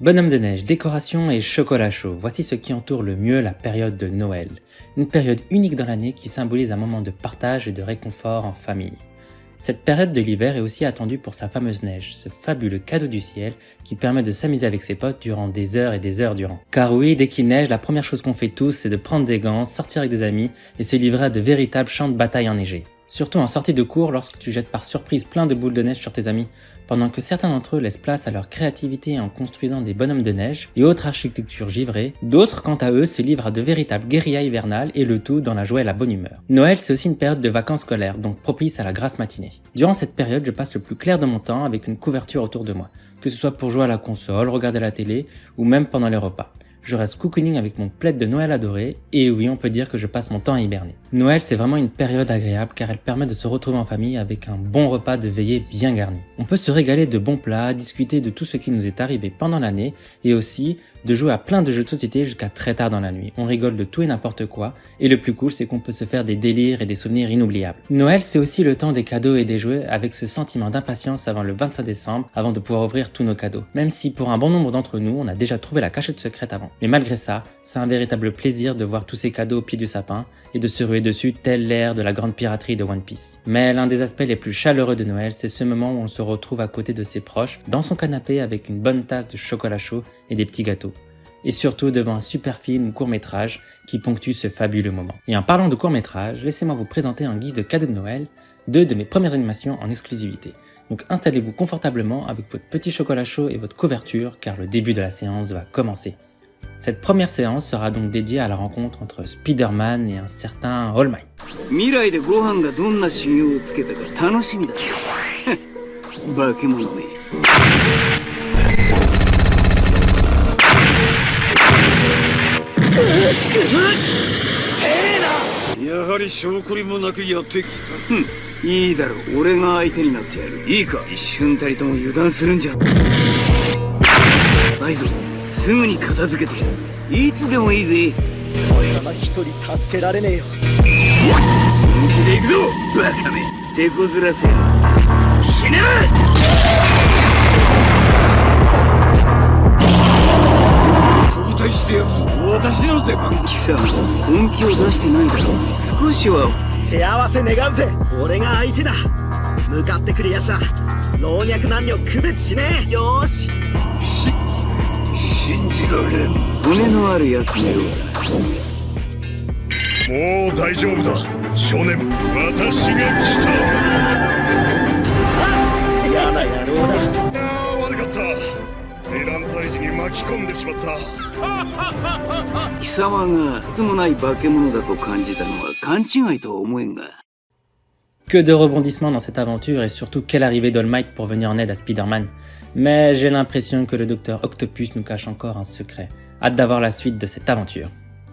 Bonhomme de neige, décoration et chocolat chaud, voici ce qui entoure le mieux la période de Noël. Une période unique dans l'année qui symbolise un moment de partage et de réconfort en famille. Cette période de l'hiver est aussi attendue pour sa fameuse neige, ce fabuleux cadeau du ciel qui permet de s'amuser avec ses potes durant des heures et des heures durant. Car oui, dès qu'il neige, la première chose qu'on fait tous, c'est de prendre des gants, sortir avec des amis et se livrer à de véritables champs de bataille enneigés. Surtout en sortie de cours lorsque tu jettes par surprise plein de boules de neige sur tes amis, pendant que certains d'entre eux laissent place à leur créativité en construisant des bonhommes de neige et autres architectures givrées, d'autres quant à eux se livrent à de véritables guérillas hivernales et le tout dans la joie et la bonne humeur. Noël c'est aussi une période de vacances scolaires, donc propice à la grasse matinée. Durant cette période je passe le plus clair de mon temps avec une couverture autour de moi, que ce soit pour jouer à la console, regarder la télé ou même pendant les repas. Je reste cocooning avec mon plaid de Noël adoré, et oui, on peut dire que je passe mon temps à hiberner. Noël, c'est vraiment une période agréable car elle permet de se retrouver en famille avec un bon repas de veillée bien garni. On peut se régaler de bons plats, discuter de tout ce qui nous est arrivé pendant l'année, et aussi de jouer à plein de jeux de société jusqu'à très tard dans la nuit. On rigole de tout et n'importe quoi, et le plus cool, c'est qu'on peut se faire des délires et des souvenirs inoubliables. Noël, c'est aussi le temps des cadeaux et des jouets avec ce sentiment d'impatience avant le 25 décembre, avant de pouvoir ouvrir tous nos cadeaux. Même si pour un bon nombre d'entre nous, on a déjà trouvé la cachette secrète avant. Mais malgré ça, c'est un véritable plaisir de voir tous ces cadeaux au pied du sapin et de se ruer dessus tel l'ère de la grande piraterie de One Piece. Mais l'un des aspects les plus chaleureux de Noël, c'est ce moment où on se retrouve à côté de ses proches, dans son canapé avec une bonne tasse de chocolat chaud et des petits gâteaux. Et surtout devant un super film ou court-métrage qui ponctue ce fabuleux moment. Et en parlant de court-métrage, laissez-moi vous présenter en guise de cadeau de Noël 2 de mes premières animations en exclusivité. Donc installez-vous confortablement avec votre petit chocolat chaud et votre couverture car le début de la séance va commencer. Cette première séance sera donc dédiée à la rencontre entre Spider-Man et un certain All Might. 未来でご飯がどんな修行をつけたか楽しみだぜ。化け物め。やはり証拠りもなくやってきた。いいだろう、俺が相手になってやる。いいか、一瞬たりとも油断するんじゃないぞ。すぐに片付けていつでもいいぜ。俺らが一人助けられねえよ。本気で行くぞバカめ。手こずらせ死ね。交代してやるぞ。私の出番。貴様本気を出してないだろ。少しは手合わせ願うぜ。俺が相手だ。向かってくるやつは老若男女区別しねえ。よーし。信じられん。骨のあるやつのようだ。もう大丈夫だ少年、私が来た。嫌な野郎だ。悪かった、ヴィラン退治に巻き込んでしまった。貴様がいつもない化け物だと感じたのは勘違いとは思えんが。Que de rebondissements dans cette aventure et surtout quelle arrivée d'All Might pour venir en aide à Spider-Man. Mais j'ai l'impression que le Docteur Octopus nous cache encore un secret. Hâte d'avoir la suite de cette aventure.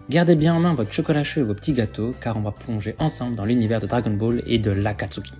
Gardez bien en main votre chocolat chaud et vos petits gâteaux car on va plonger ensemble dans l'univers de Dragon Ball et de l'Akatsuki. «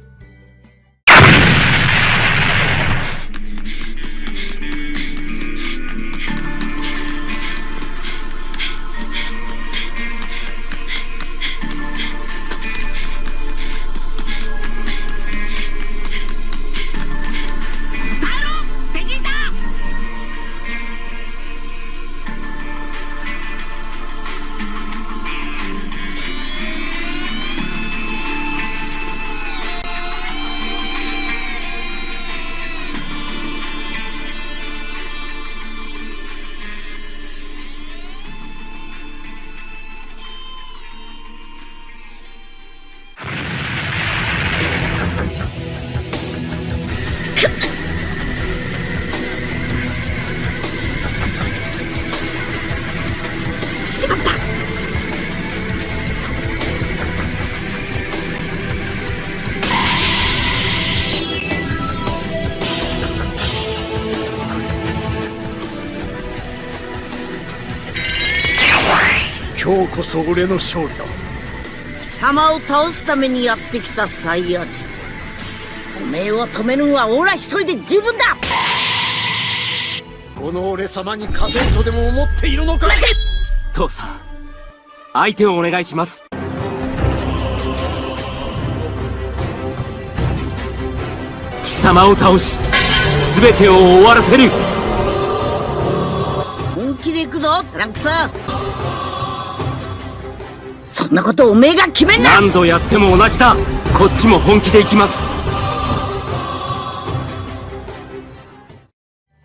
今日こそ俺の勝利だ。貴様を倒すためにやってきたサイヤ人。おめえを止めるのはオラ一人で十分だ。この俺様に勝てるとでも思っているのか。父さん、相手をお願いします。貴様を倒し、全てを終わらせる。気で行くぞトランクス。そんなことおめえが決めんな。何度やっても同じだ。こっちも本気で行きます。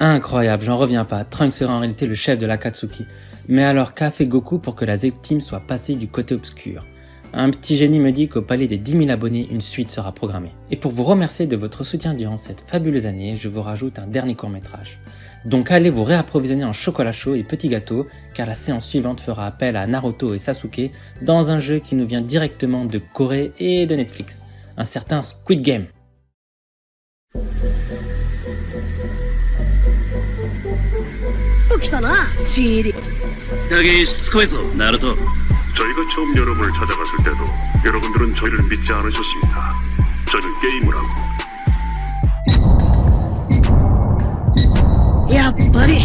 Incroyable, j'en reviens pas. Trunks serait en réalité le chef de l'Akatsuki. Mais alors qu'a fait Goku pour que la Z-Team soit passée du côté obscur? Un petit génie me dit qu'au palais des 10 000 abonnés, une suite sera programmée. Et pour vous remercier de votre soutien durant cette fabuleuse année, je vous rajoute un dernier court-métrage. Donc allez vous réapprovisionner en chocolat chaud et petits gâteaux, car la séance suivante fera appel à Naruto et Sasuke dans un jeu qui nous vient directement de Corée et de Netflix, un certain Squid Game. 저희가 처음 여러분을 찾아갔을 때도 여러분들은 저희를 믿지 않으셨습니다. 저는 게임을 하고 やっぱり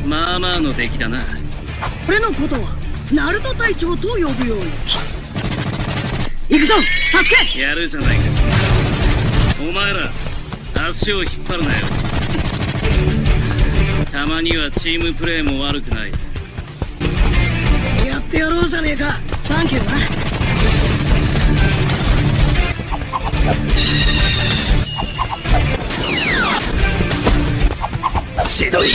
まあまあの出来だな。俺のことはナルト隊長と呼ぶように。行くぞサスケ。やるじゃないか。お前ら足を引っ張るなよ。たまにはチームプレーも悪くない。やってやろうじゃねえか。サンキューな。しどい。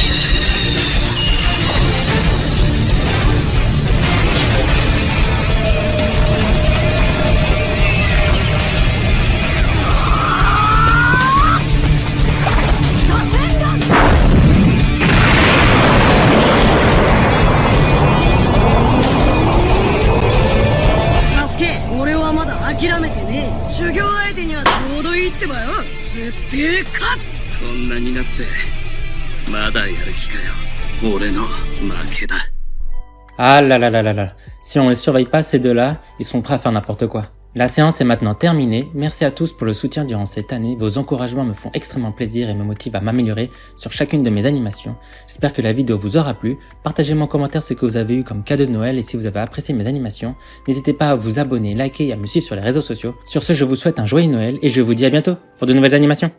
諦めてねえ。修行相手にはちょうどいいってばよ。絶対勝つ。こんなになってまだやる気かよ。俺の負けだ。Ah là là là là là. Si on les surveille pas ces deux-là, ils sont prêts à faire n'importe quoi. La séance est maintenant terminée. Merci à tous pour le soutien durant cette année. Vos encouragements me font extrêmement plaisir et me motivent à m'améliorer sur chacune de mes animations. J'espère que la vidéo vous aura plu. Partagez-moi en commentaire ce que vous avez eu comme cadeau de Noël et si vous avez apprécié mes animations. N'hésitez pas à vous abonner, liker et à me suivre sur les réseaux sociaux. Sur ce, je vous souhaite un joyeux Noël et je vous dis à bientôt pour de nouvelles animations.